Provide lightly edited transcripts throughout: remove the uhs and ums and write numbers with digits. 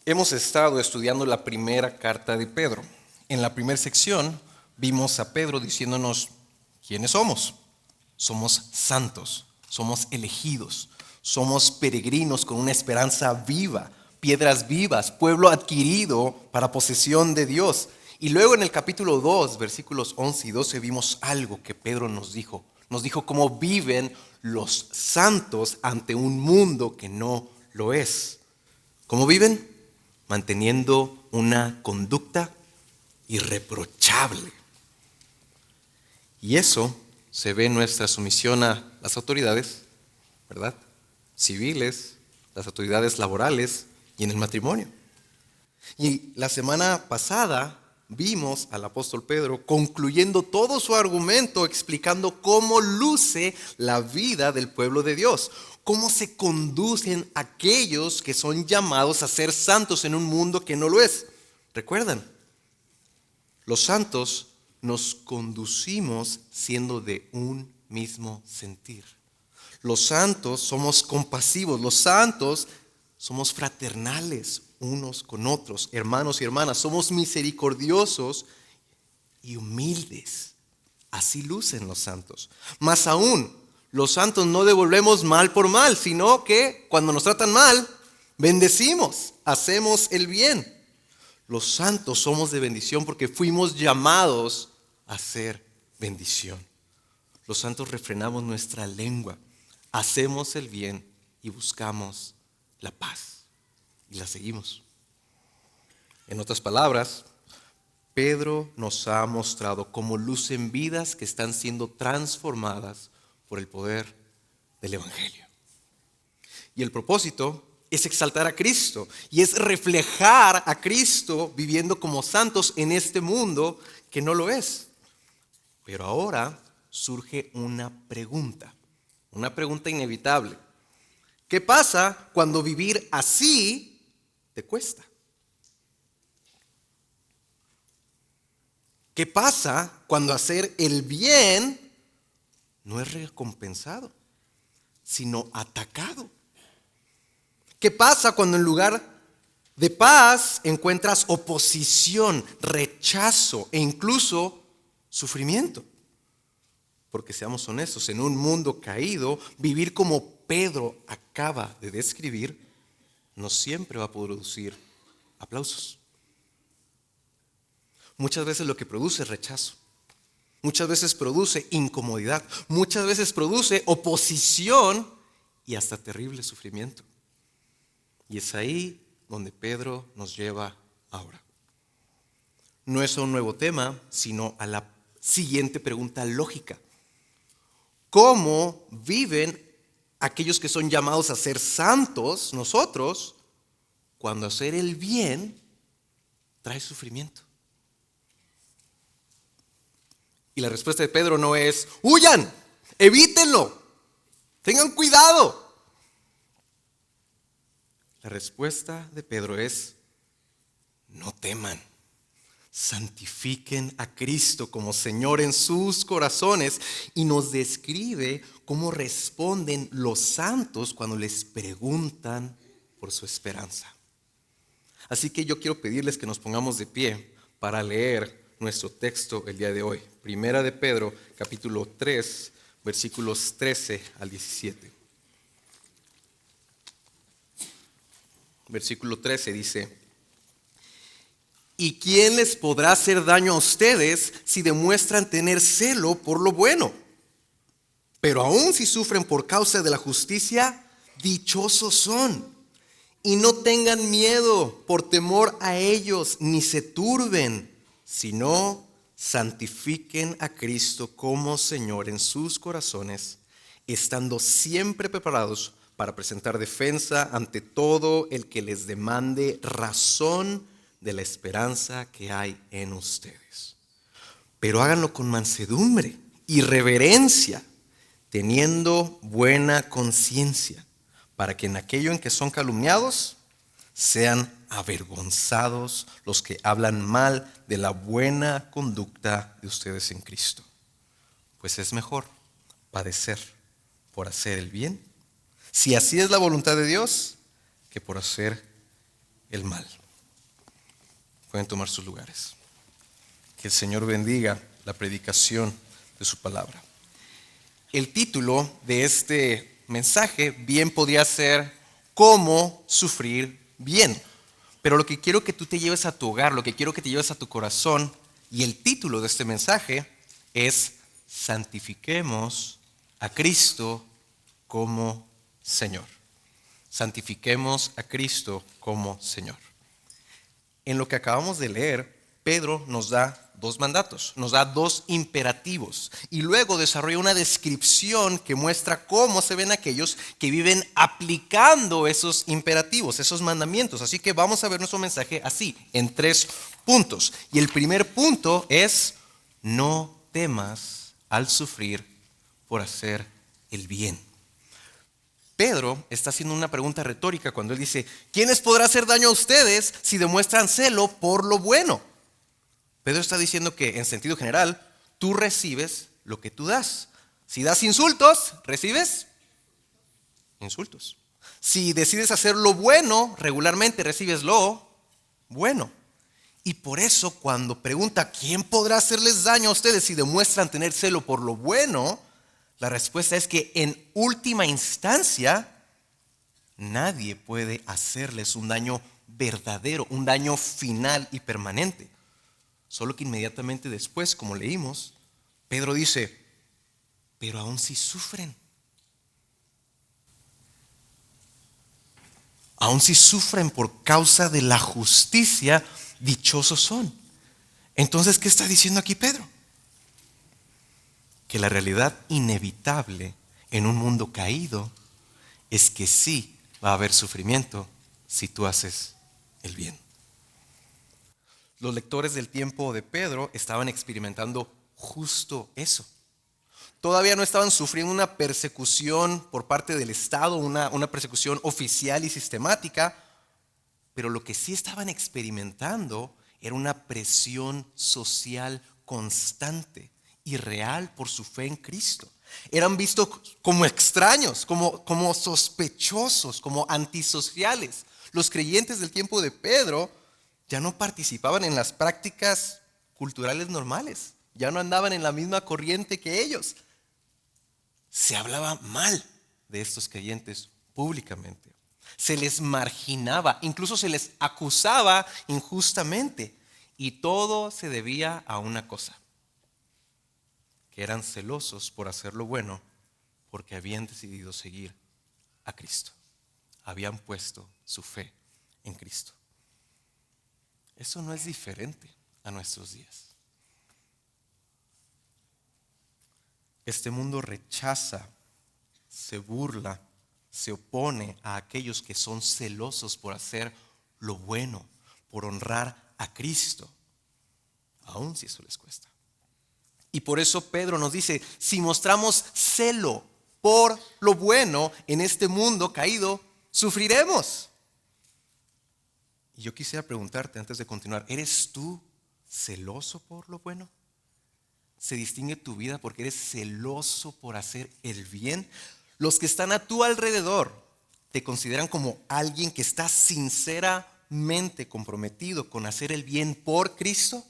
Hemos estado estudiando la primera carta de Pedro. En la primera sección vimos a Pedro diciéndonos quiénes somos. Somos santos, somos elegidos, somos peregrinos con una esperanza viva, piedras vivas, pueblo adquirido para posesión de Dios. Y luego en el capítulo 2, versículos 11 y 12 vimos algo que Pedro nos dijo. Nos dijo cómo viven los santos ante un mundo que no lo es. ¿Cómo viven? Manteniendo una conducta irreprochable. Y eso se ve en nuestra sumisión a las autoridades, ¿verdad? Civiles, las autoridades laborales y en el matrimonio. Y la semana pasada vimos al apóstol Pedro concluyendo todo su argumento, explicando cómo luce la vida del pueblo de Dios, cómo se conducen aquellos que son llamados a ser santos en un mundo que no lo es. ¿Recuerdan? Los santos nos conducimos siendo de un mismo sentir. Los santos somos compasivos, los santos somos fraternales unos con otros, hermanos y hermanas, somos misericordiosos y humildes. Así lucen los santos. Más aún, los santos no devolvemos mal por mal, sino que cuando nos tratan mal, bendecimos, hacemos el bien. Los santos somos de bendición porque fuimos llamados a ser bendición. Los santos refrenamos nuestra lengua, hacemos el bien y buscamos la paz. Y la seguimos. En otras palabras, Pedro nos ha mostrado cómo lucen vidas que están siendo transformadas por el poder del Evangelio. Y el propósito es exaltar a Cristo y es reflejar a Cristo viviendo como santos en este mundo que no lo es. Pero ahora surge una pregunta inevitable. ¿Qué pasa cuando vivir así te cuesta? ¿Qué pasa cuando hacer el bien no es recompensado, sino atacado? ¿Qué pasa cuando en lugar de paz encuentras oposición, rechazo e incluso sufrimiento? Porque seamos honestos, en un mundo caído, vivir como Pedro acaba de describir no siempre va a producir aplausos. Muchas veces lo que produce es rechazo. Muchas veces produce incomodidad. Muchas veces produce oposición y hasta terrible sufrimiento. Y es ahí donde Pedro nos lleva ahora. No es un nuevo tema, sino a la siguiente pregunta lógica. ¿Cómo viven aquellos que son llamados a ser santos, nosotros, cuando hacer el bien trae sufrimiento? Y la respuesta de Pedro no es, huyan, evítenlo, tengan cuidado. La respuesta de Pedro es, no teman, santifiquen a Cristo como Señor en sus corazones, y nos describe cómo responden los santos cuando les preguntan por su esperanza. Así que yo quiero pedirles que nos pongamos de pie para leer nuestro texto el día de hoy. Primera de Pedro, capítulo 3, versículos 13 al 17. Versículo 13 dice: ¿y quién les podrá hacer daño a ustedes si demuestran tener celo por lo bueno? Pero aun si sufren por causa de la justicia, dichosos son. Y no tengan miedo por temor a ellos, ni se turben, sino santifiquen a Cristo como Señor en sus corazones, estando siempre preparados para presentar defensa ante todo el que les demande razón de la esperanza que hay en ustedes. Pero háganlo con mansedumbre y reverencia, teniendo buena conciencia, para que en aquello en que son calumniados sean avergonzados los que hablan mal de la buena conducta de ustedes en Cristo. Pues es mejor padecer por hacer el bien, si así es la voluntad de Dios, que por hacer el mal. Pueden tomar sus lugares. Que el Señor bendiga la predicación de su palabra. El título de este mensaje bien podría ser ¿Cómo sufrir bien? Pero lo que quiero que tú te lleves a tu hogar, lo que quiero que te lleves a tu corazón, y el título de este mensaje es Santifiquemos a Cristo como Señor. Santifiquemos a Cristo como Señor. En lo que acabamos de leer, Pedro nos da dos mandatos, nos da dos imperativos y luego desarrolla una descripción que muestra cómo se ven aquellos que viven aplicando esos imperativos, esos mandamientos. Así que vamos a ver nuestro mensaje así, en 3 puntos. Y el primer punto es: no temas al sufrir por hacer el bien. Pedro está haciendo una pregunta retórica cuando él dice: ¿quiénes podrá hacer daño a ustedes si demuestran celo por lo bueno? Pedro está diciendo que en sentido general, tú recibes lo que tú das. Si das insultos, recibes insultos. Si decides hacer lo bueno, regularmente recibes lo bueno. Y por eso cuando pregunta ¿quién podrá hacerles daño a ustedes si demuestran tener celo por lo bueno? La respuesta es que en última instancia nadie puede hacerles un daño verdadero, un daño final y permanente. Solo que inmediatamente después, como leímos, Pedro dice: pero aún si sufren, aún si sufren por causa de la justicia, dichosos son. Entonces, ¿qué está diciendo aquí Pedro? Que la realidad inevitable en un mundo caído es que sí va a haber sufrimiento si tú haces el bien. Los lectores del tiempo de Pedro estaban experimentando justo eso. Todavía no estaban sufriendo una persecución por parte del Estado, una persecución oficial y sistemática, pero lo que sí estaban experimentando era una presión social constante y real por su fe en Cristo. Eran vistos como extraños, como sospechosos, como antisociales. Los creyentes del tiempo de Pedro ya no participaban en las prácticas culturales normales, ya no andaban en la misma corriente que ellos. Se hablaba mal de estos creyentes públicamente. Se les marginaba, incluso se les acusaba injustamente. Y todo se debía a una cosa: que eran celosos por hacer lo bueno porque habían decidido seguir a Cristo. Habían puesto su fe en Cristo. Eso no es diferente a nuestros días. Este mundo rechaza, se burla, se opone a aquellos que son celosos por hacer lo bueno, por honrar a Cristo, aun si eso les cuesta. Y por eso Pedro nos dice: si mostramos celo por lo bueno en este mundo caído, sufriremos. Y yo quisiera preguntarte antes de continuar: ¿eres tú celoso por lo bueno? ¿Se distingue tu vida porque eres celoso por hacer el bien? Los que están a tu alrededor te consideran como alguien que está sinceramente comprometido con hacer el bien por Cristo.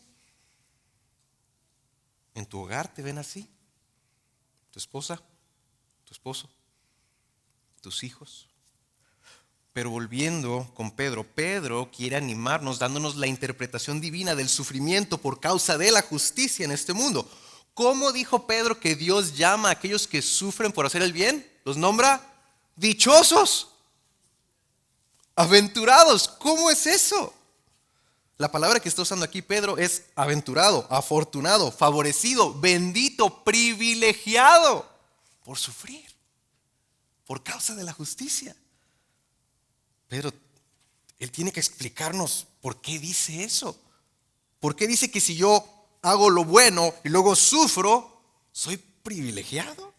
¿En tu hogar te ven así? ¿Tu esposa? ¿Tu esposo? ¿Tus hijos? Pero volviendo con Pedro, Pedro quiere animarnos dándonos la interpretación divina del sufrimiento por causa de la justicia en este mundo. ¿Cómo dijo Pedro que Dios llama a aquellos que sufren por hacer el bien? Los nombra dichosos, aventurados. ¿Cómo es eso? La palabra que está usando aquí Pedro es aventurado, afortunado, favorecido, bendito, privilegiado por sufrir, por causa de la justicia. Pedro, él tiene que explicarnos por qué dice eso. ¿Por qué dice que si yo hago lo bueno y luego sufro, soy privilegiado?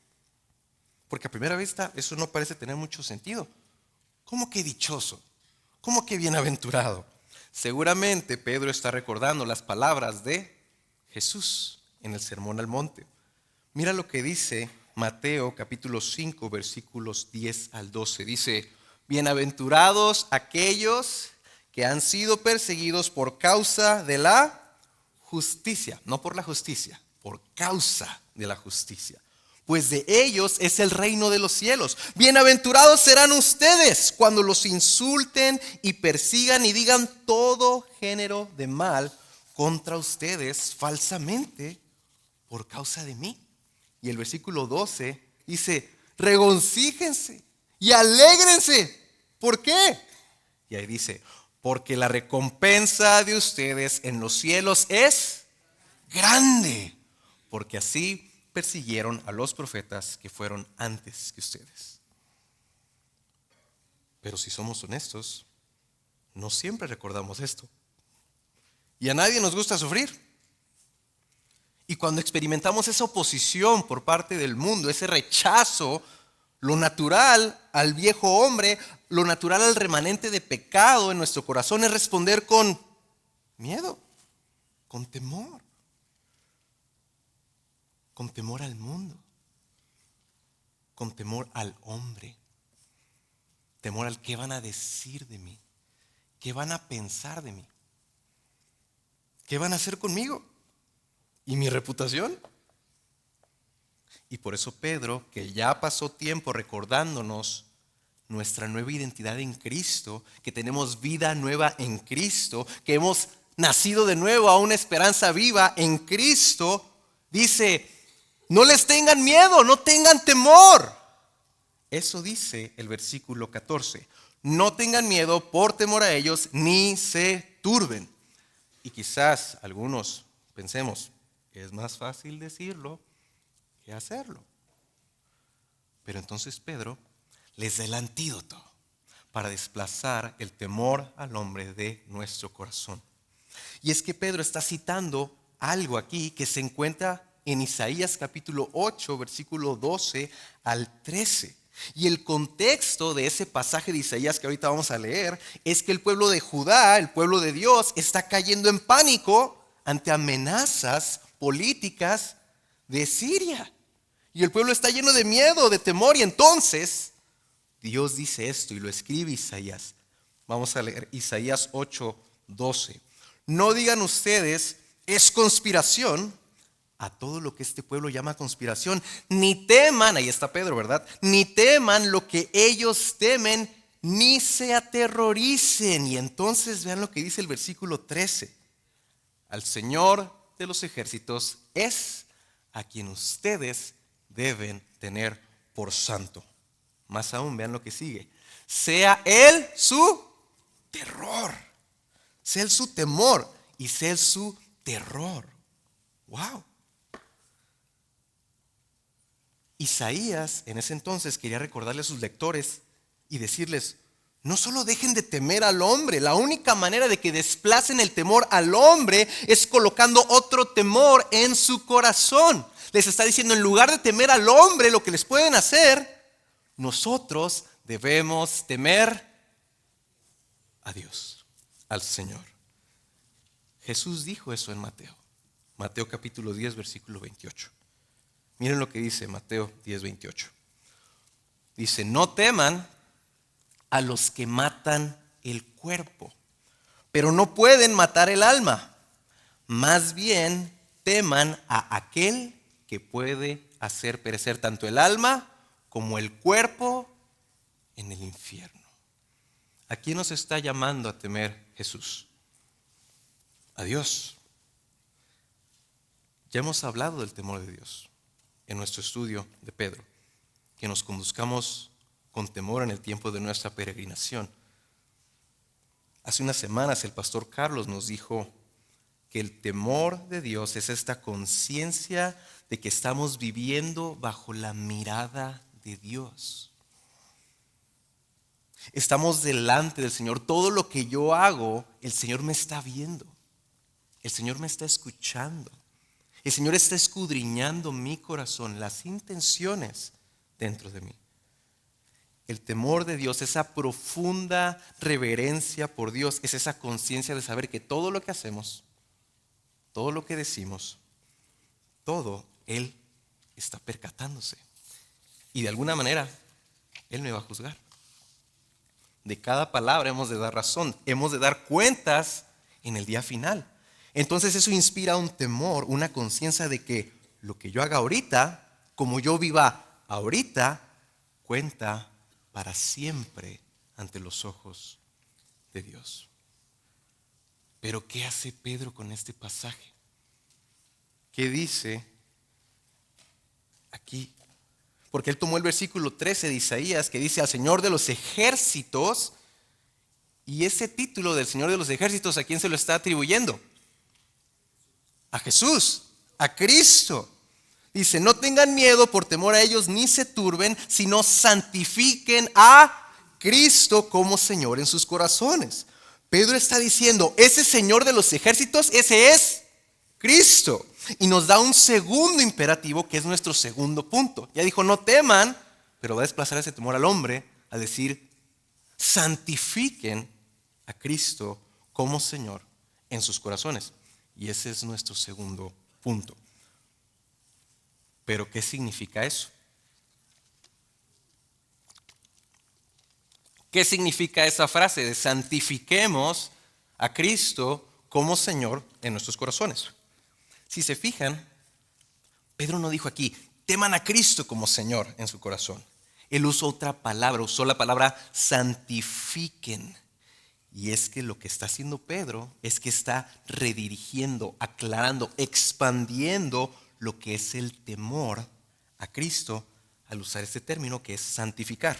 Porque a primera vista eso no parece tener mucho sentido. ¿Cómo que dichoso? ¿Cómo que bienaventurado? Seguramente Pedro está recordando las palabras de Jesús en el Sermón al Monte. Mira lo que dice Mateo capítulo 5 versículos 10 al 12. Dice: bienaventurados aquellos que han sido perseguidos por causa de la justicia, no por la justicia, por causa de la justicia. Pues de ellos es el reino de los cielos. Bienaventurados serán ustedes cuando los insulten y persigan y digan todo género de mal contra ustedes falsamente por causa de mí. Y el versículo 12 dice, regocíjense y alégrense. ¿Por qué? Y ahí dice, porque la recompensa de ustedes en los cielos es grande, porque así persiguieron a los profetas que fueron antes que ustedes. Pero si somos honestos, no siempre recordamos esto. Y a nadie nos gusta sufrir. Y cuando experimentamos esa oposición por parte del mundo, ese rechazo, lo natural al viejo hombre, lo natural al remanente de pecado en nuestro corazón es responder con miedo, con temor al mundo, con temor al hombre, temor al qué van a decir de mí, qué van a pensar de mí, qué van a hacer conmigo y mi reputación. Y por eso Pedro, que ya pasó tiempo recordándonos nuestra nueva identidad en Cristo, que tenemos vida nueva en Cristo, que hemos nacido de nuevo a una esperanza viva en Cristo, dice, no les tengan miedo, no tengan temor. Eso dice el versículo 14. No tengan miedo por temor a ellos, ni se turben. Y quizás algunos pensemos, es más fácil decirlo que hacerlo. Pero entonces Pedro les da el antídoto para desplazar el temor al hombre de nuestro corazón. Y es que Pedro está citando algo aquí que se encuentra en Isaías capítulo 8, versículo 12 al 13. Y el contexto de ese pasaje de Isaías que ahorita vamos a leer es que el pueblo de Judá, el pueblo de Dios, está cayendo en pánico ante amenazas políticas de Siria. Y el pueblo está lleno de miedo, de temor, y entonces Dios dice esto y lo escribe Isaías. Vamos a leer Isaías 8, 12. No digan ustedes, es conspiración, a todo lo que este pueblo llama conspiración, ni teman, ahí está Pedro, ¿verdad? Ni teman lo que ellos temen, ni se aterroricen. Y entonces vean lo que dice el versículo 13. Al Señor de los ejércitos es a quien ustedes deben tener por santo. Más aún, vean lo que sigue. Sea Él su terror, sea Él su temor y sea Él su terror. ¡Wow! Isaías en ese entonces quería recordarle a sus lectores y decirles, no solo dejen de temer al hombre, la única manera de que desplacen el temor al hombre es colocando otro temor en su corazón. Les está diciendo, en lugar de temer al hombre, lo que les pueden hacer, nosotros debemos temer a Dios, al Señor. Jesús dijo eso en Mateo capítulo 10, versículo 28. Miren lo que dice Mateo 10, 28. Dice, no teman a los que matan el cuerpo, pero no pueden matar el alma. Más bien teman a aquel que puede hacer perecer tanto el alma como el cuerpo en el infierno. ¿A quién nos está llamando a temer Jesús? A Dios. Ya hemos hablado del temor de Dios en nuestro estudio de Pedro, que nos conduzcamos con temor en el tiempo de nuestra peregrinación. Hace unas semanas el pastor Carlos nos dijo que el temor de Dios es esta conciencia de que estamos viviendo bajo la mirada de Dios. Estamos delante del Señor. Todo lo que yo hago, el Señor me está viendo. El Señor me está escuchando. El Señor está escudriñando mi corazón, las intenciones dentro de mí. El temor de Dios, esa profunda reverencia por Dios, es esa conciencia de saber que todo lo que hacemos, todo lo que decimos, todo Él está percatándose. Y de alguna manera, Él me va a juzgar. De cada palabra hemos de dar razón, hemos de dar cuentas en el día final. Entonces eso inspira un temor, una conciencia de que lo que yo haga ahorita, como yo viva ahorita, cuenta para siempre ante los ojos de Dios. Pero ¿qué hace Pedro con este pasaje? ¿Qué dice aquí? Porque él tomó el versículo 13 de Isaías que dice al Señor de los ejércitos, y ese título del Señor de los ejércitos, ¿a quién se lo está atribuyendo? A Jesús, a Cristo. Dice, no tengan miedo por temor a ellos, ni se turben, sino santifiquen a Cristo como Señor en sus corazones. Pedro está diciendo, ese Señor de los ejércitos, ese es Cristo. Y nos da un segundo imperativo que es nuestro segundo punto. Ya dijo, no teman, pero va a desplazar ese temor al hombre a decir, santifiquen a Cristo como Señor en sus corazones. Y ese es nuestro segundo punto. Pero ¿qué significa eso? ¿Qué significa esa frase de santifiquemos a Cristo como Señor en nuestros corazones? Si se fijan, Pedro no dijo aquí, teman a Cristo como Señor en su corazón. Él usó otra palabra, usó la palabra santifiquen. Y es que lo que está haciendo Pedro es que está redirigiendo, aclarando, expandiendo lo que es el temor a Cristo al usar este término que es santificar.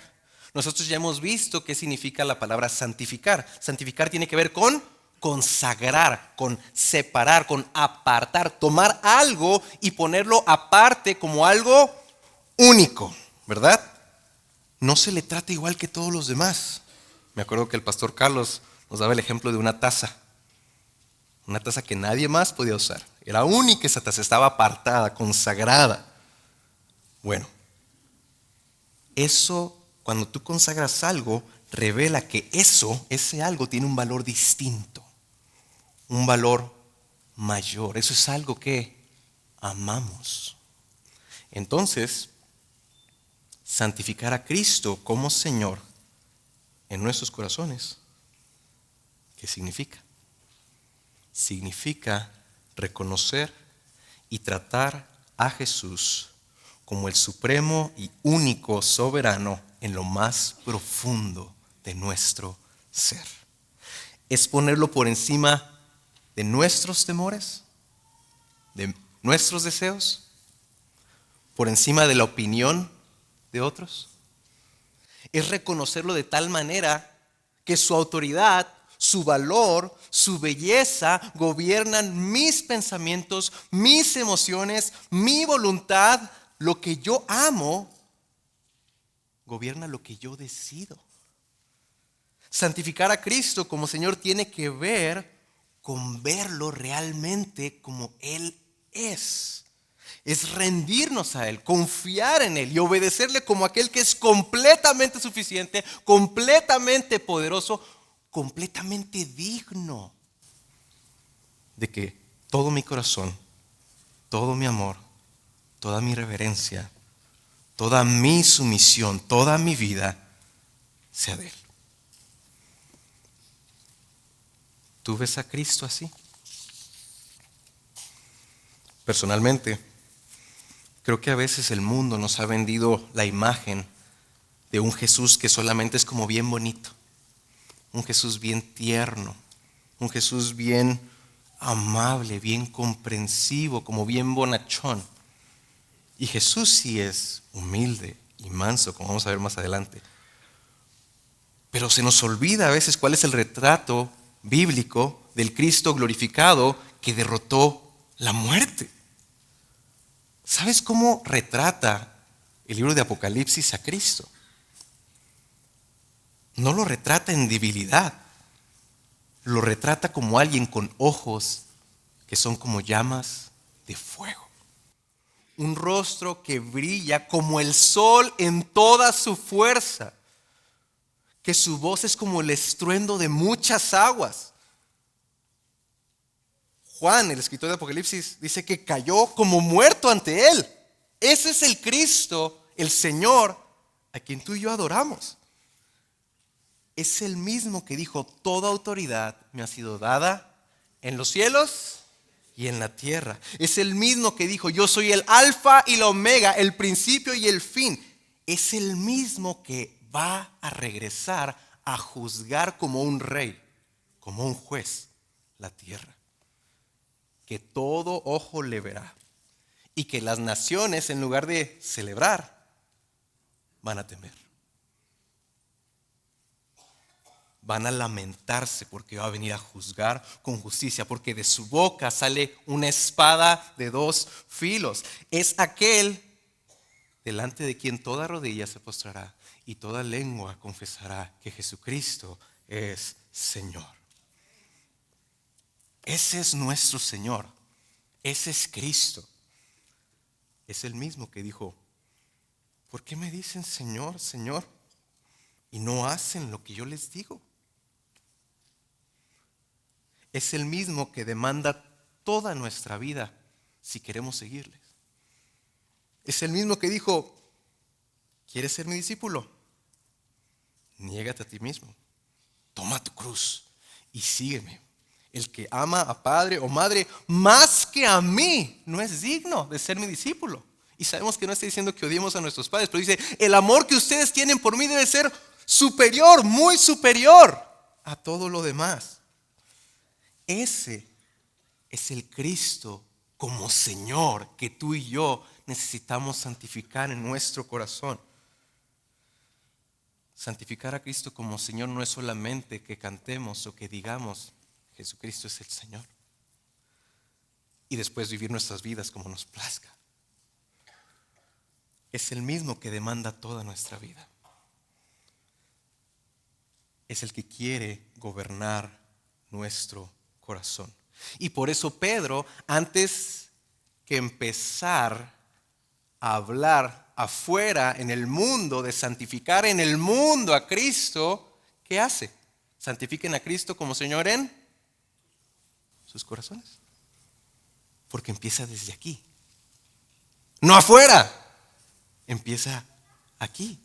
Nosotros ya hemos visto qué significa la palabra santificar. Santificar tiene que ver con consagrar, con separar, con apartar, tomar algo y ponerlo aparte como algo único, ¿verdad? No se le trata igual que todos los demás. Me acuerdo que el pastor Carlos nos daba el ejemplo de una taza que nadie más podía usar. Era única esa taza, estaba apartada, consagrada. Bueno, eso, cuando tú consagras algo, revela que ese algo tiene un valor distinto, un valor mayor. Eso es algo que amamos. Entonces, santificar a Cristo como Señor en nuestros corazones, ¿qué significa? Significa reconocer y tratar a Jesús como el supremo y único soberano en lo más profundo de nuestro ser. Es ponerlo por encima de nuestros temores, de nuestros deseos, por encima de la opinión de otros. Es reconocerlo de tal manera que su autoridad, su valor, su belleza gobiernan mis pensamientos, mis emociones, mi voluntad. Lo que yo amo gobierna lo que yo decido. Santificar a Cristo como Señor tiene que ver con verlo realmente como Él es. Es rendirnos a Él, confiar en Él y obedecerle como aquel que es completamente suficiente, completamente poderoso, completamente digno de que todo mi corazón, todo mi amor, toda mi reverencia, toda mi sumisión, toda mi vida sea de Él. ¿Tú ves a Cristo así? Personalmente, creo que a veces el mundo nos ha vendido la imagen de un Jesús que solamente es como bien bonito, un Jesús bien tierno, un Jesús bien amable, bien comprensivo, como bien bonachón. Y Jesús sí es humilde y manso, como vamos a ver más adelante. Pero se nos olvida a veces cuál es el retrato bíblico del Cristo glorificado que derrotó la muerte. ¿Sabes cómo retrata el libro de Apocalipsis a Cristo? No lo retrata en debilidad, lo retrata como alguien con ojos que son como llamas de fuego. Un rostro que brilla como el sol en toda su fuerza, que su voz es como el estruendo de muchas aguas. Juan, el escritor de Apocalipsis, dice que cayó como muerto ante Él. Ese es el Cristo, el Señor, a quien tú y yo adoramos. es el mismo que dijo, toda autoridad me ha sido dada en los cielos y en la tierra. Es el mismo que dijo, yo soy el alfa y la omega, el principio y el fin. Es el mismo que va a regresar a juzgar como un rey, como un juez, la tierra. Que todo ojo le verá. Y que las naciones, en lugar de celebrar, van a temer. Van a lamentarse porque va a venir a juzgar con justicia, porque de su boca sale una espada de dos filos. Es aquel delante de quien toda rodilla se postrará y toda lengua confesará que Jesucristo es Señor. Ese es nuestro Señor. Ese es Cristo. Es el mismo que dijo, ¿por qué me dicen Señor, Señor? Y no hacen lo que yo les digo. Es el mismo que demanda toda nuestra vida si queremos seguirles. Es el mismo que dijo, ¿quieres ser mi discípulo? Niégate a ti mismo. Toma tu cruz y sígueme. El que ama a padre o madre más que a mí no es digno de ser mi discípulo. Y sabemos que no está diciendo que odiemos a nuestros padres, pero dice, el amor que ustedes tienen por mí debe ser superior, muy superior a todo lo demás. Ese es el Cristo como Señor que tú y yo necesitamos santificar en nuestro corazón. Santificar a Cristo como Señor no es solamente que cantemos o que digamos Jesucristo es el Señor y después vivir nuestras vidas como nos plazca. Es el mismo que demanda toda nuestra vida. Es el que quiere gobernar nuestro corazón. Y por eso Pedro, antes que empezar a hablar afuera en el mundo, de santificar en el mundo a Cristo, ¿qué hace? Santifiquen a Cristo como Señor en sus corazones. Porque empieza desde aquí. No afuera. Empieza aquí.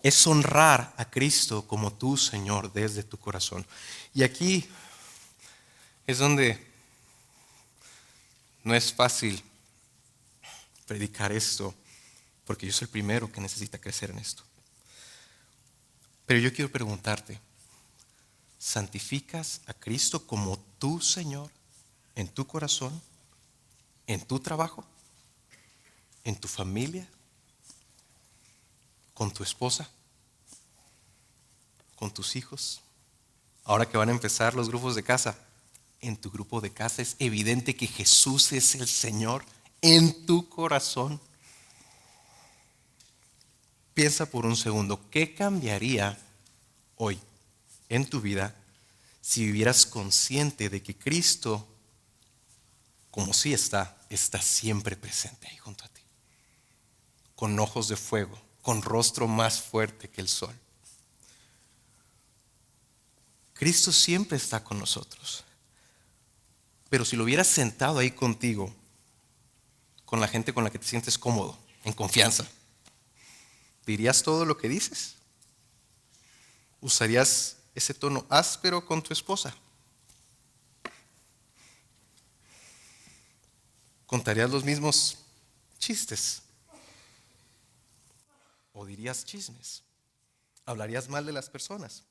Es honrar a Cristo como tu Señor desde tu corazón. Y aquí es donde no es fácil predicar esto, porque yo soy el primero que necesita crecer en esto. Pero yo quiero preguntarte, ¿santificas a Cristo como tu Señor en tu corazón, en tu trabajo, en tu familia, con tu esposa, con tus hijos? Ahora que van a empezar los grupos de casa, en tu grupo de casa es evidente que Jesús es el Señor en tu corazón. Piensa por un segundo, ¿qué cambiaría hoy en tu vida si vivieras consciente de que Cristo, como sí está siempre presente ahí junto a ti, con ojos de fuego, con rostro más fuerte que el sol? Cristo siempre está con nosotros. Pero si lo hubieras sentado ahí contigo, con la gente con la que te sientes cómodo, en confianza, ¿dirías todo lo que dices? ¿Usarías ese tono áspero con tu esposa? ¿Contarías los mismos chistes? ¿O dirías chismes? ¿Hablarías mal de las personas?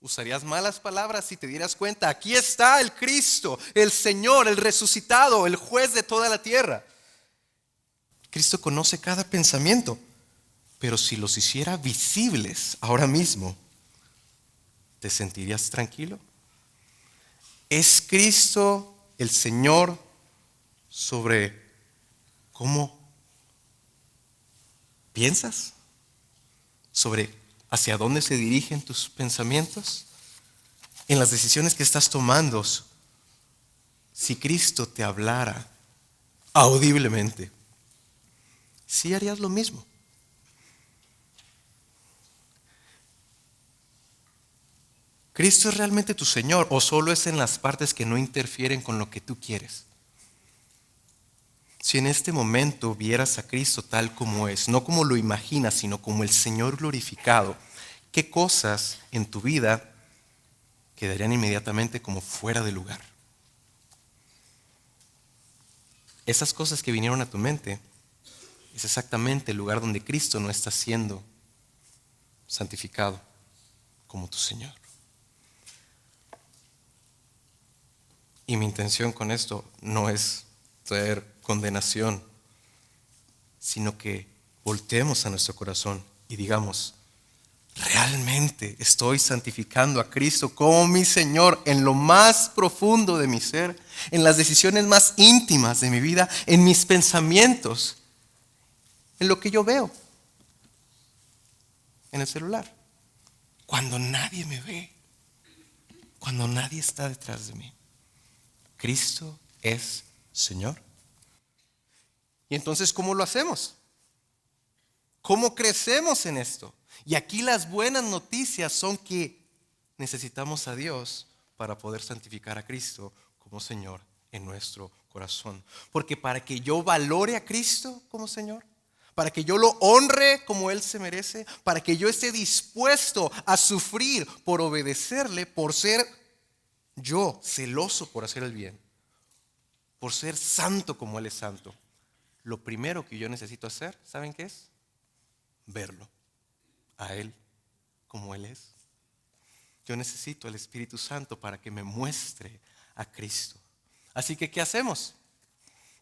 ¿Usarías malas palabras si te dieras cuenta? Aquí está el Cristo, el Señor, el resucitado, el juez de toda la tierra. Cristo conoce cada pensamiento, pero si los hiciera visibles ahora mismo, ¿te sentirías tranquilo? ¿Es Cristo el Señor sobre cómo piensas? ¿Sobre hacia dónde se dirigen tus pensamientos? En las decisiones que estás tomando, si Cristo te hablara audiblemente, ¿sí harías lo mismo? ¿Cristo es realmente tu Señor o solo es en las partes que no interfieren con lo que tú quieres? Si en este momento vieras a Cristo tal como es, no como lo imaginas, sino como el Señor glorificado, ¿Qué cosas en tu vida quedarían inmediatamente como fuera de lugar? Esas cosas que vinieron a tu mente es exactamente el lugar donde Cristo no está siendo santificado como tu Señor. Y mi intención con esto no es traer condenación, sino que volteemos a nuestro corazón y digamos: ¿realmente estoy santificando a Cristo como mi Señor en lo más profundo de mi ser, en las decisiones más íntimas de mi vida, en mis pensamientos, en lo que yo veo en el celular? Cuando nadie me ve, cuando nadie está detrás de mí, ¿Cristo es Señor? Y entonces, ¿cómo lo hacemos? ¿Cómo crecemos en esto? Y aquí las buenas noticias son que necesitamos a Dios para poder santificar a Cristo como Señor en nuestro corazón. Porque para que yo valore a Cristo como Señor, para que yo lo honre como Él se merece, para que yo esté dispuesto a sufrir por obedecerle, por ser yo celoso por hacer el bien, por ser santo como Él es santo, lo primero que yo necesito hacer, ¿saben qué es? Verlo a Él como Él es. Yo necesito el Espíritu Santo para que me muestre a Cristo. Así que, ¿qué hacemos?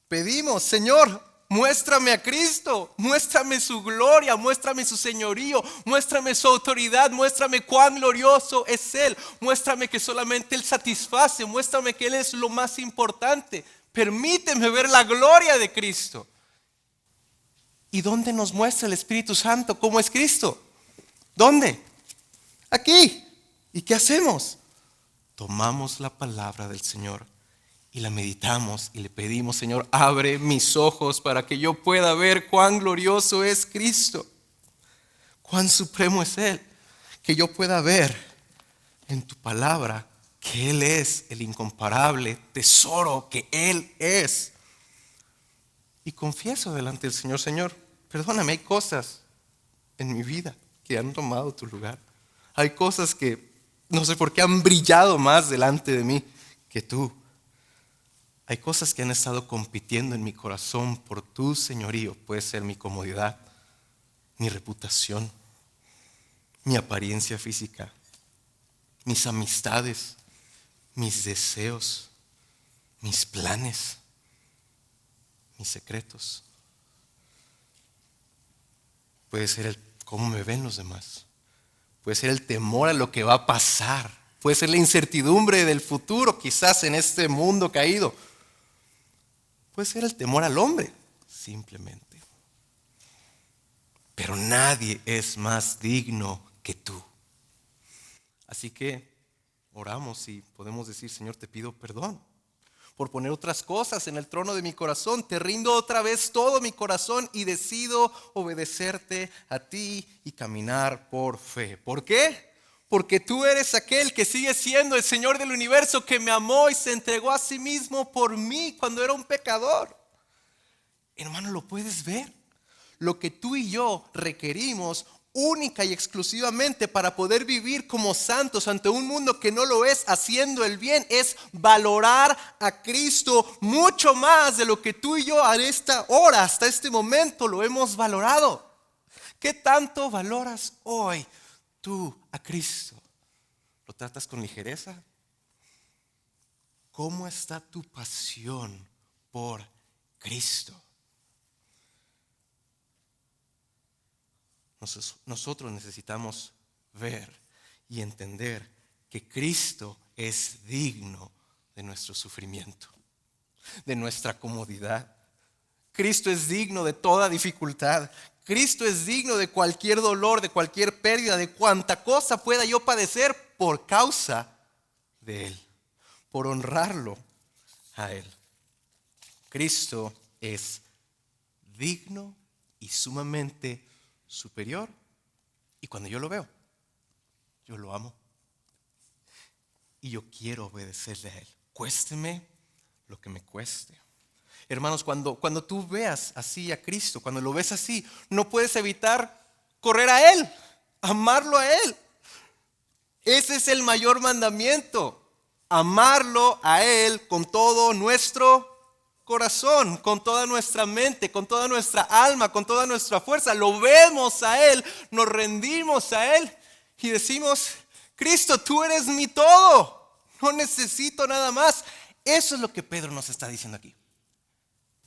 Pedimos: Señor, muéstrame a Cristo, muéstrame su gloria, muéstrame su señorío, muéstrame su autoridad, muéstrame cuán glorioso es Él, muéstrame que solamente Él satisface, muéstrame que Él es lo más importante. Permíteme ver la gloria de Cristo. ¿Y dónde nos muestra el Espíritu Santo cómo es Cristo? ¿Dónde? Aquí. ¿Y qué hacemos? Tomamos la palabra del Señor y la meditamos y le pedimos: Señor, abre mis ojos para que yo pueda ver cuán glorioso es Cristo, cuán supremo es Él, que yo pueda ver en tu palabra que Él es el incomparable tesoro que Él es. Y confieso delante del Señor: Señor, perdóname, hay cosas en mi vida que han tomado tu lugar. Hay cosas que no sé por qué han brillado más delante de mí que tú. Hay cosas que han estado compitiendo en mi corazón por tu señorío. Puede ser mi comodidad, mi reputación, mi apariencia física, mis amistades, mis deseos, mis planes, mis secretos. Puede ser el cómo me ven los demás. Puede ser el temor a lo que va a pasar. Puede ser la incertidumbre del futuro, quizás en este mundo caído. Puede ser el temor al hombre, simplemente. Pero nadie es más digno que tú. Así que oramos y podemos decir: Señor, te pido perdón por poner otras cosas en el trono de mi corazón. Te rindo otra vez todo mi corazón y decido obedecerte a ti y caminar por fe. ¿Por qué? Porque tú eres aquel que sigue siendo el Señor del universo, que me amó y se entregó a sí mismo por mí cuando era un pecador. Hermano, ¿lo puedes ver? Lo que tú y yo requerimos única y exclusivamente para poder vivir como santos ante un mundo que no lo es, haciendo el bien, es valorar a Cristo mucho más de lo que tú y yo a esta hora, hasta este momento, lo hemos valorado. ¿Qué tanto valoras hoy tú a Cristo? ¿Lo tratas con ligereza? ¿Cómo está tu pasión por Cristo? Nosotros necesitamos ver y entender que Cristo es digno de nuestro sufrimiento, de nuestra comodidad. Cristo es digno de toda dificultad. Cristo es digno de cualquier dolor, de cualquier pérdida, de cuanta cosa pueda yo padecer por causa de Él, por honrarlo a Él. Cristo es digno y sumamente superior. Y cuando yo lo veo, yo lo amo. Y yo quiero obedecerle a Él, cuésteme lo que me cueste. Hermanos, cuando tú veas así a Cristo, cuando lo ves así, no puedes evitar correr a Él. amarlo a Él. Ese es el mayor mandamiento. Amarlo a Él con todo nuestro corazón, con toda nuestra mente, con toda nuestra alma, con toda nuestra fuerza. Lo vemos a Él, nos rendimos a Él y decimos: Cristo, tú eres mi todo. No necesito nada más. Eso es lo que Pedro nos está diciendo aquí.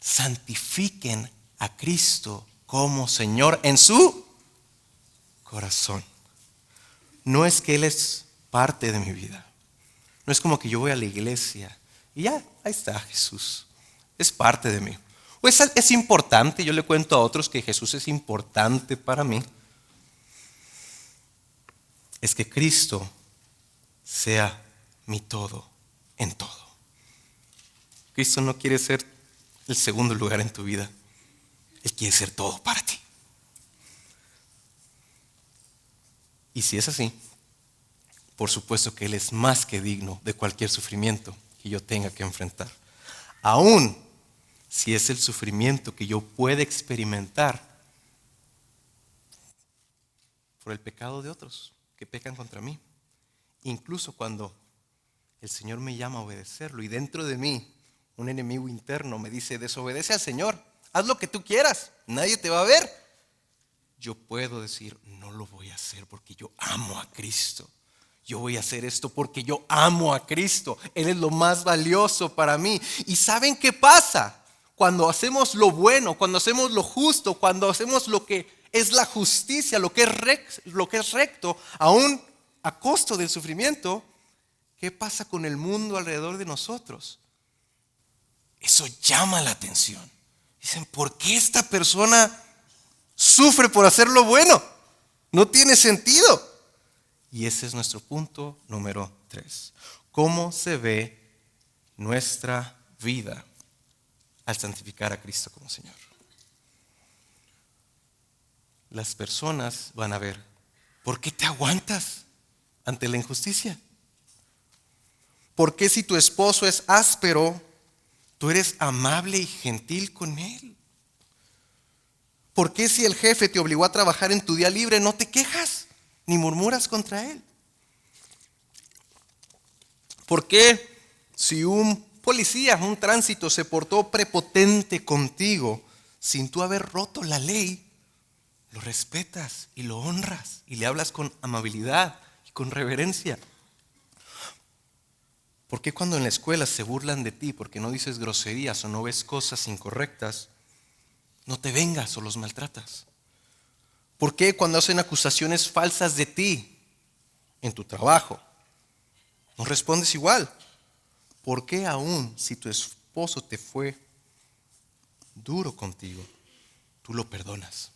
Santifiquen a Cristo como Señor en su corazón. No es que Él es parte de mi vida. No es como que yo voy a la iglesia y ya, ahí está Jesús. Es parte de mí. O es importante. Yo le cuento a otros que Jesús es importante para mí. Es que Cristo sea mi todo en todo. Cristo no quiere ser el segundo lugar en tu vida. Él quiere ser todo para ti. Y si es así, por supuesto que Él es más que digno de cualquier sufrimiento que yo tenga que enfrentar. Aún si es el sufrimiento que yo pueda experimentar por el pecado de otros que pecan contra mí. Incluso cuando el Señor me llama a obedecerlo y dentro de mí un enemigo interno me dice: desobedece al Señor, haz lo que tú quieras, nadie te va a ver. Yo puedo decir: no lo voy a hacer porque yo amo a Cristo. Yo voy a hacer esto porque yo amo a Cristo. Él es lo más valioso para mí. ¿Y saben qué pasa? Cuando hacemos lo bueno, cuando hacemos lo justo, cuando hacemos lo que es la justicia, lo que es recto, aún a costo del sufrimiento, ¿qué pasa con el mundo alrededor de nosotros? Eso llama la atención. Dicen: ¿por qué esta persona sufre por hacer lo bueno? No tiene sentido. Y ese es nuestro punto número 3. ¿Cómo se ve nuestra vida al santificar a Cristo como Señor? Las personas van a ver: ¿por qué te aguantas ante la injusticia? ¿Por qué si tu esposo es áspero, tú eres amable y gentil con él? ¿Por qué si el jefe te obligó a trabajar en tu día libre, no te quejas ni murmuras contra él? ¿Por qué si un policía, un tránsito se portó prepotente contigo sin tú haber roto la ley, lo respetas y lo honras y le hablas con amabilidad y con reverencia? ¿Por qué cuando en la escuela se burlan de ti porque no dices groserías o no ves cosas incorrectas, no te vengas o los maltratas? ¿Por qué cuando hacen acusaciones falsas de ti en tu trabajo, no respondes igual? ¿Por qué aún si tu esposo te fue duro contigo, tú lo perdonas?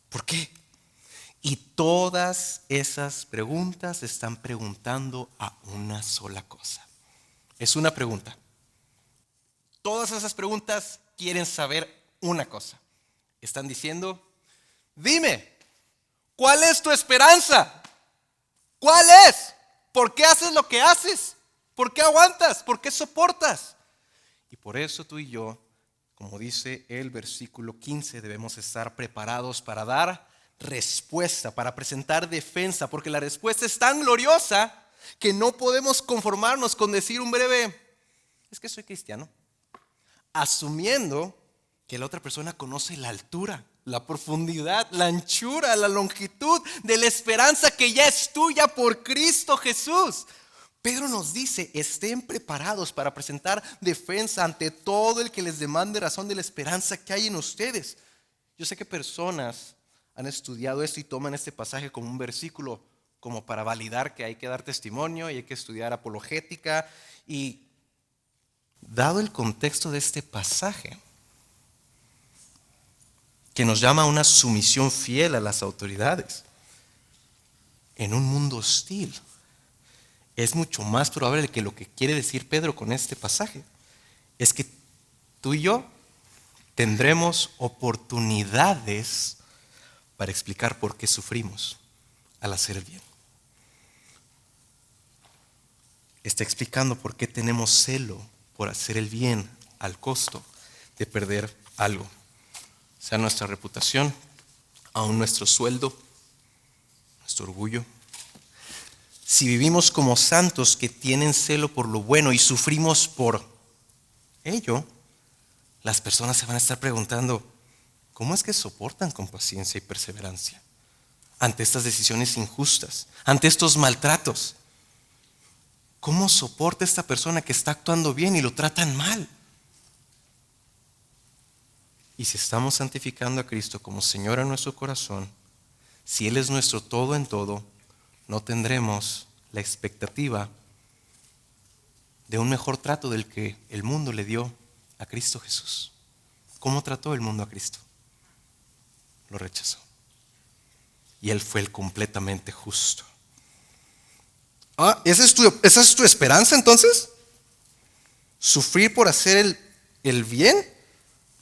¿Por qué? Y todas esas preguntas están preguntando a una sola cosa. Es una pregunta. Todas esas preguntas quieren saber una cosa. Están diciendo: dime, ¿cuál es tu esperanza? ¿Cuál es? ¿Por qué haces lo que haces? ¿Por qué aguantas? ¿Por qué soportas? Y por eso tú y yo, como dice el versículo 15, debemos estar preparados para dar respuesta, para presentar defensa, porque la respuesta es tan gloriosa que no podemos conformarnos con decir un breve: es que soy cristiano, asumiendo que la otra persona conoce la altura, la profundidad, la anchura, la longitud de la esperanza que ya es tuya por Cristo Jesús. Pedro nos dice: estén preparados para presentar defensa ante todo el que les demande razón de la esperanza que hay en ustedes. Yo sé que personas han estudiado esto y toman este pasaje como un versículo como para validar que hay que dar testimonio y hay que estudiar apologética. Y dado el contexto de este pasaje, que nos llama a una sumisión fiel a las autoridades en un mundo hostil, es mucho más probable que lo que quiere decir Pedro con este pasaje es que tú y yo tendremos oportunidades para explicar por qué sufrimos al hacer el bien. Está explicando por qué tenemos celo por hacer el bien al costo de perder algo, sea nuestra reputación, aún nuestro sueldo, nuestro orgullo. Si vivimos como santos que tienen celo por lo bueno y sufrimos por ello, las personas se van a estar preguntando, ¿cómo es que soportan con paciencia y perseverancia ante estas decisiones injustas, ante estos maltratos? ¿Cómo soporta esta persona que está actuando bien y lo tratan mal? Y si estamos santificando a Cristo como Señor en nuestro corazón, si Él es nuestro todo en todo, no tendremos la expectativa de un mejor trato del que el mundo le dio a Cristo Jesús. ¿Cómo trató el mundo a Cristo? Lo rechazó. Y Él fue el completamente justo. ¿Esa es tu esperanza entonces? ¿Sufrir por hacer el bien?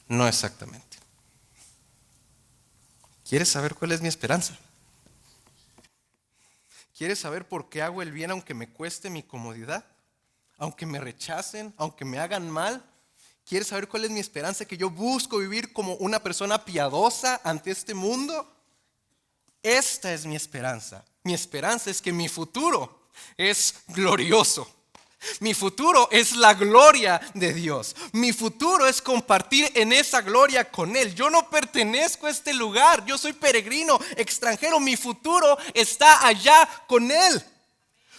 No exactamente. ¿Quieres saber cuál es mi esperanza? ¿Quieres saber por qué hago el bien aunque me cueste mi comodidad? Aunque me rechacen, aunque me hagan mal. ¿Quieres saber cuál es mi esperanza? Que yo busco vivir como una persona piadosa ante este mundo. Esta es mi esperanza. Mi esperanza es que mi futuro es glorioso. Mi futuro es la gloria de Dios. Mi futuro es compartir en esa gloria con Él. Yo no pertenezco a este lugar. Yo soy peregrino, extranjero. Mi futuro está allá con Él.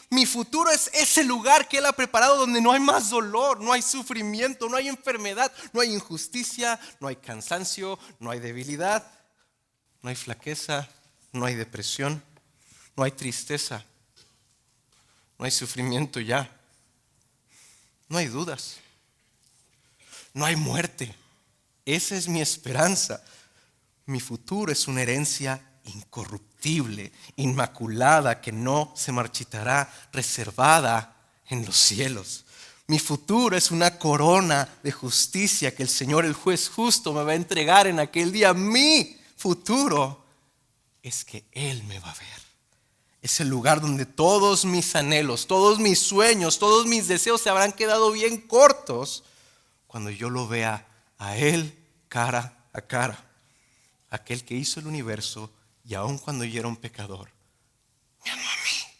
Mi futuro es ese lugar que Él ha preparado donde no hay más dolor, no hay sufrimiento, no hay enfermedad, no hay injusticia, no hay cansancio, no hay debilidad, no hay flaqueza, no hay depresión, no hay tristeza, no hay sufrimiento ya. No hay dudas. No hay muerte. Esa es mi esperanza. Mi futuro es una herencia incorruptible, inmaculada, que no se marchitará, reservada en los cielos. Mi futuro es una corona de justicia que el Señor, el juez justo, me va a entregar en aquel día. Mi futuro es que Él me va a ver. Es el lugar donde todos mis anhelos, todos mis sueños, todos mis deseos se habrán quedado bien cortos cuando yo lo vea a Él cara a cara. Aquel que hizo el universo y aun cuando yo era un pecador, me amó a mí.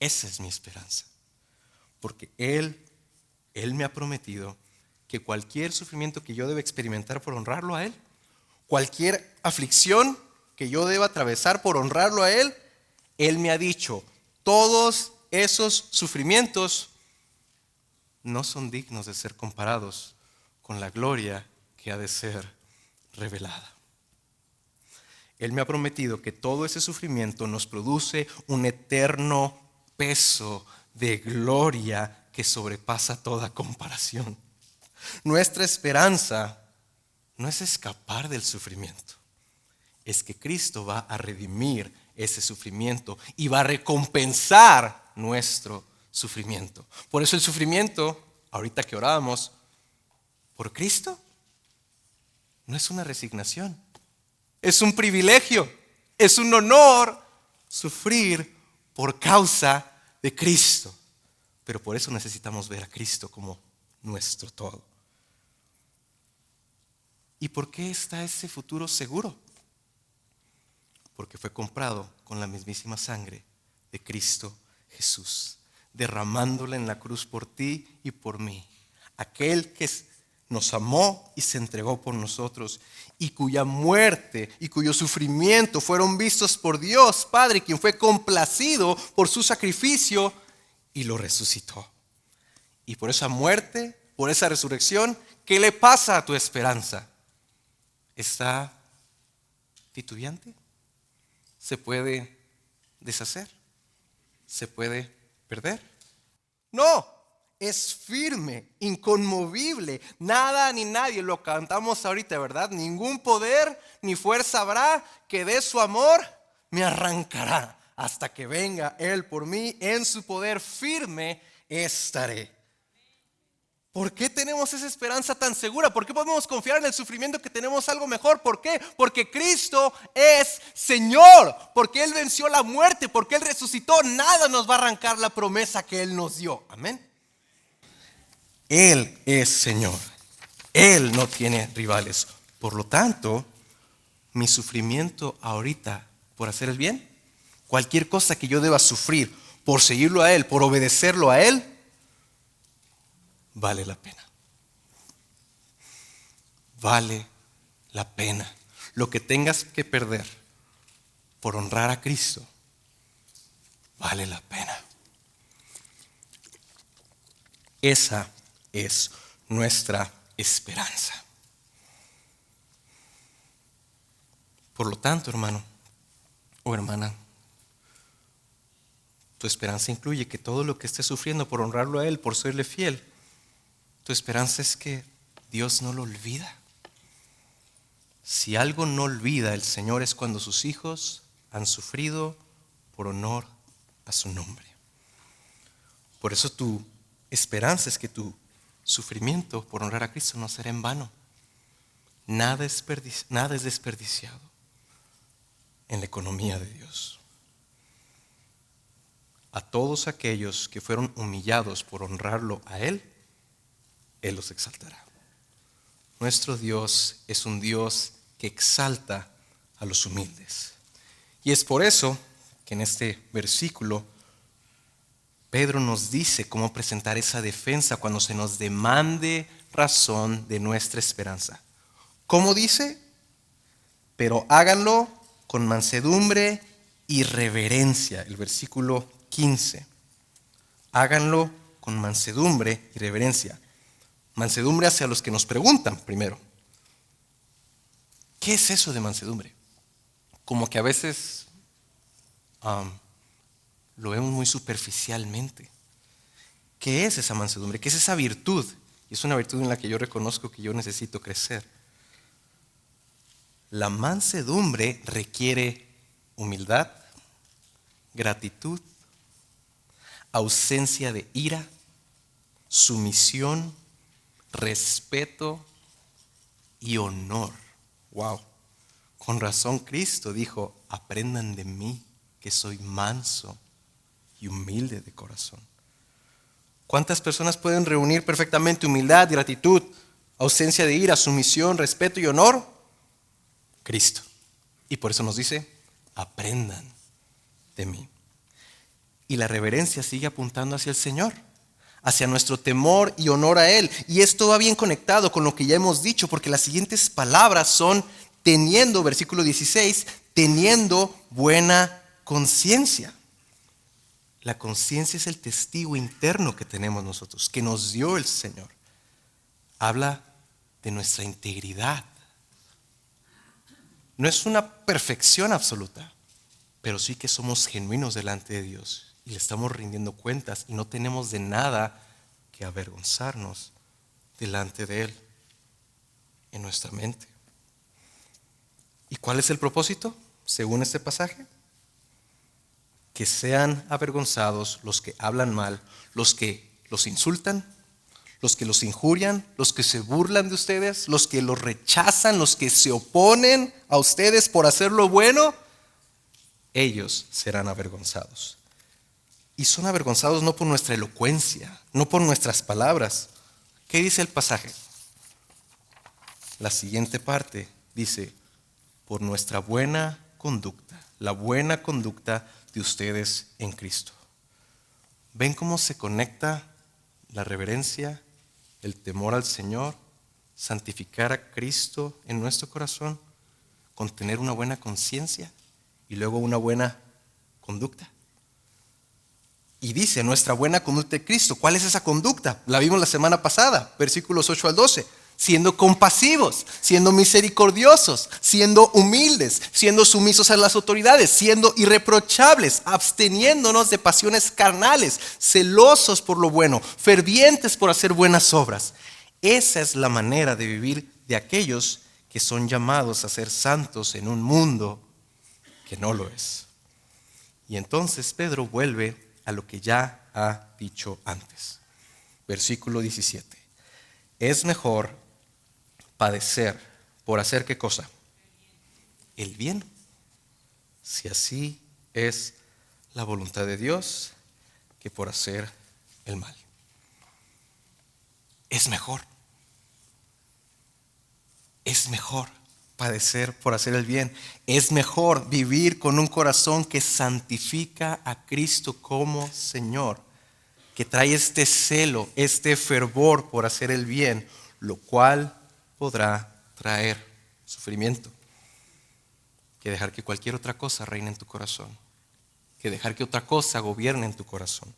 Esa es mi esperanza. Porque Él me ha prometido que cualquier sufrimiento que yo deba experimentar por honrarlo a Él, cualquier aflicción que yo deba atravesar por honrarlo a Él, Él me ha dicho, todos esos sufrimientos no son dignos de ser comparados con la gloria que ha de ser revelada. Él me ha prometido que todo ese sufrimiento nos produce un eterno peso de gloria que sobrepasa toda comparación. Nuestra esperanza no es escapar del sufrimiento, es que Cristo va a redimir ese sufrimiento y va a recompensar nuestro sufrimiento. Por eso el sufrimiento, ahorita que orábamos, por Cristo, no es una resignación, es un privilegio, es un honor sufrir por causa de Cristo. Pero por eso necesitamos ver a Cristo como nuestro todo. ¿Y por qué está ese futuro seguro? Porque fue comprado con la mismísima sangre de Cristo Jesús, derramándola en la cruz por ti y por mí. Aquel que nos amó y se entregó por nosotros, y cuya muerte y cuyo sufrimiento fueron vistos por Dios Padre, quien fue complacido por su sacrificio y lo resucitó. Y por esa muerte, por esa resurrección, ¿qué le pasa a tu esperanza? ¿Está titubeante? ¿Se puede deshacer? ¿Se puede perder? No, es firme, inconmovible. Nada ni nadie, lo cantamos ahorita, ¿verdad? Ningún poder ni fuerza habrá que de su amor me arrancará. Hasta que venga Él por mí, en su poder firme estaré. ¿Por qué tenemos esa esperanza tan segura? ¿Por qué podemos confiar en el sufrimiento que tenemos algo mejor? ¿Por qué? Porque Cristo es Señor, porque Él venció la muerte, porque Él resucitó. Nada nos va a arrancar la promesa que Él nos dio. Amén. Él es Señor. Él no tiene rivales. Por lo tanto, mi sufrimiento ahorita por hacer el bien, cualquier cosa que yo deba sufrir por seguirlo a Él, por obedecerlo a Él, vale la pena. Vale la pena. Lo que tengas que perder por honrar a Cristo, vale la pena. Esa es nuestra esperanza. Por lo tanto, hermano o hermana, tu esperanza incluye que todo lo que estés sufriendo por honrarlo a Él, por serle fiel, tu esperanza es que Dios no lo olvida. Si algo no olvida el Señor es cuando sus hijos han sufrido por honor a su nombre. Por eso tu esperanza es que tu sufrimiento por honrar a Cristo no será en vano. Nada es desperdiciado en la economía de Dios. A todos aquellos que fueron humillados por honrarlo a Él, Él los exaltará. Nuestro Dios es un Dios que exalta a los humildes. Y es por eso que en este versículo Pedro nos dice cómo presentar esa defensa cuando se nos demande razón de nuestra esperanza. ¿Cómo dice? Pero háganlo con mansedumbre y reverencia. El versículo 15. Háganlo con mansedumbre y reverencia. Mansedumbre hacia los que nos preguntan primero. ¿Qué es eso de mansedumbre? Como que a veces lo vemos muy superficialmente. ¿Qué es esa mansedumbre? ¿Qué es esa virtud? Y es una virtud en la que yo reconozco que yo necesito crecer. La mansedumbre requiere humildad, gratitud, ausencia de ira, sumisión, respeto y honor. Wow. Con razón Cristo dijo, aprendan de mí que soy manso y humilde de corazón. ¿Cuántas personas pueden reunir perfectamente humildad, gratitud, ausencia de ira, sumisión, respeto y honor? Cristo. Y por eso nos dice, aprendan de mí. Y la reverencia sigue apuntando hacia el Señor, hacia nuestro temor y honor a Él. Y esto va bien conectado con lo que ya hemos dicho, porque las siguientes palabras son teniendo, versículo 16, teniendo buena conciencia. La conciencia es el testigo interno que tenemos nosotros, que nos dio el Señor. Habla de nuestra integridad. No es una perfección absoluta, pero sí que somos genuinos delante de Dios y le estamos rindiendo cuentas y no tenemos de nada que avergonzarnos delante de Él en nuestra mente. ¿Y cuál es el propósito, según este pasaje? Que sean avergonzados los que hablan mal, los que los insultan, los que los injurian, los que se burlan de ustedes, los que los rechazan, los que se oponen a ustedes por hacer lo bueno, ellos serán avergonzados. Y son avergonzados no por nuestra elocuencia, no por nuestras palabras. ¿Qué dice el pasaje? La siguiente parte dice, por nuestra buena conducta, la buena conducta de ustedes en Cristo. ¿Ven cómo se conecta la reverencia, el temor al Señor, santificar a Cristo en nuestro corazón, con tener una buena conciencia y luego una buena conducta? Y dice, nuestra buena conducta de Cristo. ¿Cuál es esa conducta? La vimos la semana pasada, versículos 8 al 12. Siendo compasivos, siendo misericordiosos, siendo humildes, siendo sumisos a las autoridades, siendo irreprochables, absteniéndonos de pasiones carnales, celosos por lo bueno, fervientes por hacer buenas obras. Esa es la manera de vivir de aquellos que son llamados a ser santos en un mundo que no lo es. Y entonces Pedro vuelve a lo que ya ha dicho antes. Versículo 17. Es mejor padecer por hacer ¿qué cosa? El bien. Si así es la voluntad de Dios, que por hacer el mal. Es mejor. Es mejor padecer por hacer el bien. Es mejor vivir con un corazón que santifica a Cristo como Señor, que trae este celo, este fervor por hacer el bien, lo cual podrá traer sufrimiento, que dejar que cualquier otra cosa reine en tu corazón, que dejar que otra cosa gobierne en tu corazón.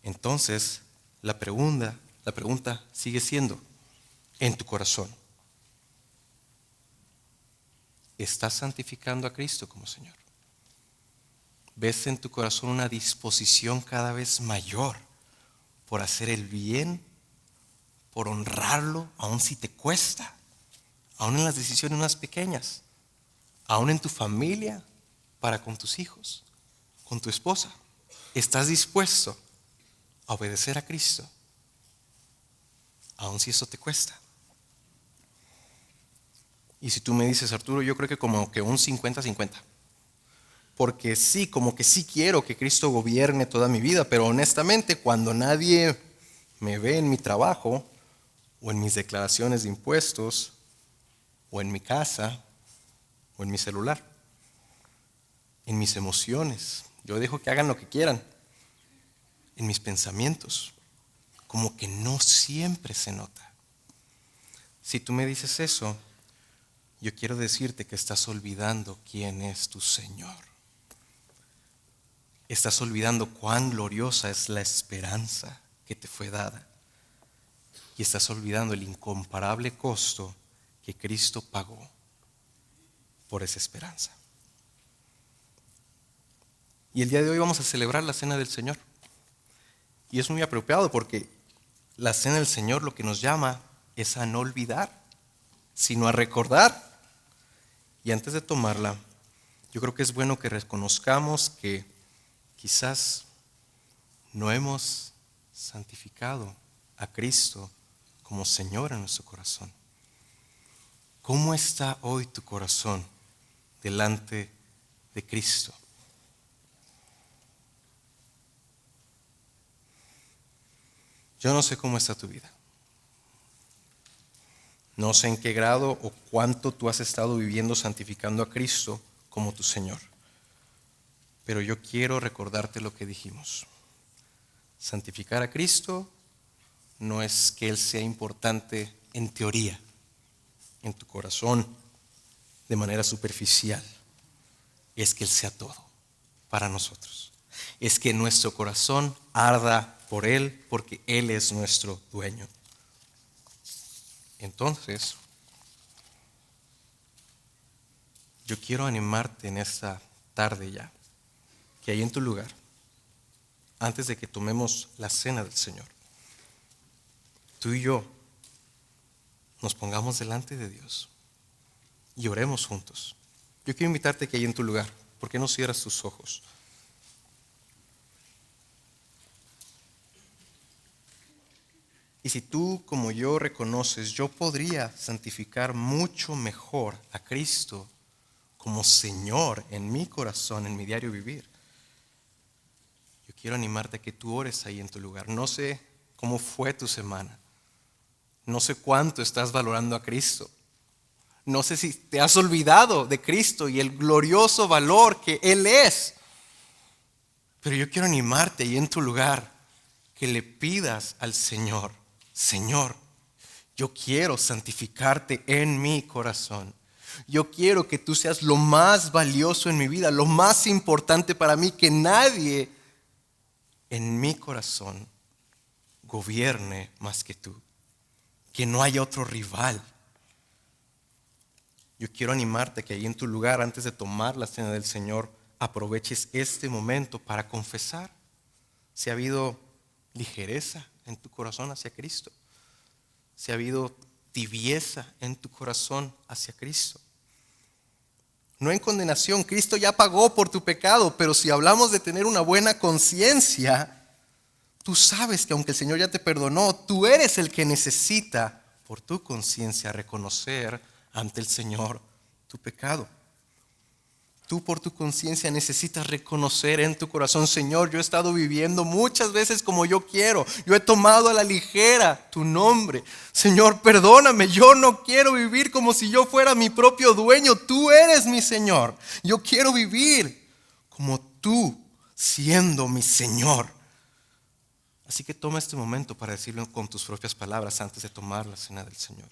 Entonces, la pregunta sigue siendo, en tu corazón, ¿estás santificando a Cristo como Señor? ¿Ves en tu corazón una disposición cada vez mayor por hacer el bien, por honrarlo, aun si te cuesta, aun en las decisiones más pequeñas, aun en tu familia, para con tus hijos, con tu esposa? ¿Estás dispuesto a obedecer a Cristo, aun si eso te cuesta? Y si tú me dices, Arturo, yo creo que como que un 50-50. Porque sí, como que sí quiero que Cristo gobierne toda mi vida, pero honestamente cuando nadie me ve en mi trabajo, o en mis declaraciones de impuestos, o en mi casa, o en mi celular, en mis emociones, yo dejo que hagan lo que quieran, en mis pensamientos, como que no siempre se nota. Si tú me dices eso, yo quiero decirte que estás olvidando quién es tu Señor. Estás olvidando cuán gloriosa es la esperanza que te fue dada. Y estás olvidando el incomparable costo que Cristo pagó por esa esperanza. Y el día de hoy vamos a celebrar la Cena del Señor. Y es muy apropiado porque la Cena del Señor lo que nos llama es a no olvidar, sino a recordar. Y antes de tomarla, yo creo que es bueno que reconozcamos que quizás no hemos santificado a Cristo como Señor en nuestro corazón. ¿Cómo está hoy tu corazón delante de Cristo? Yo no sé cómo está tu vida. No sé en qué grado o cuánto tú has estado viviendo santificando a Cristo como tu Señor. Pero yo quiero recordarte lo que dijimos. Santificar a Cristo no es que Él sea importante en teoría, en tu corazón, de manera superficial. Es que Él sea todo para nosotros. Es que nuestro corazón arda por Él porque Él es nuestro dueño. Entonces, yo quiero animarte en esta tarde ya, que ahí en tu lugar, antes de que tomemos la cena del Señor, tú y yo nos pongamos delante de Dios y oremos juntos. Yo quiero invitarte que ahí en tu lugar, ¿por qué no cierras tus ojos? Y si tú, como yo, reconoces, yo podría santificar mucho mejor a Cristo como Señor en mi corazón, en mi diario vivir. Yo quiero animarte a que tú ores ahí en tu lugar. No sé cómo fue tu semana. No sé cuánto estás valorando a Cristo. No sé si te has olvidado de Cristo y el glorioso valor que Él es. Pero yo quiero animarte ahí en tu lugar que le pidas al Señor, Señor, yo quiero santificarte en mi corazón. Yo quiero que tú seas lo más valioso en mi vida, lo más importante para mí, que nadie en mi corazón gobierne más que tú, que no haya otro rival. Yo quiero animarte que ahí en tu lugar, antes de tomar la cena del Señor, aproveches este momento para confesar si ha habido ligereza en tu corazón hacia Cristo, si ha habido tibieza en tu corazón hacia Cristo. No en condenación, Cristo ya pagó por tu pecado, pero si hablamos de tener una buena conciencia, tú sabes que aunque el Señor ya te perdonó, tú eres el que necesita, por tu conciencia, reconocer ante el Señor tu pecado. Tú por tu conciencia necesitas reconocer en tu corazón: Señor, yo he estado viviendo muchas veces como yo quiero. Yo he tomado a la ligera tu nombre. Señor, perdóname, yo no quiero vivir como si yo fuera mi propio dueño. Tú eres mi Señor. Yo quiero vivir como tú, siendo mi Señor. Así que toma este momento para decirlo con tus propias palabras antes de tomar la cena del Señor.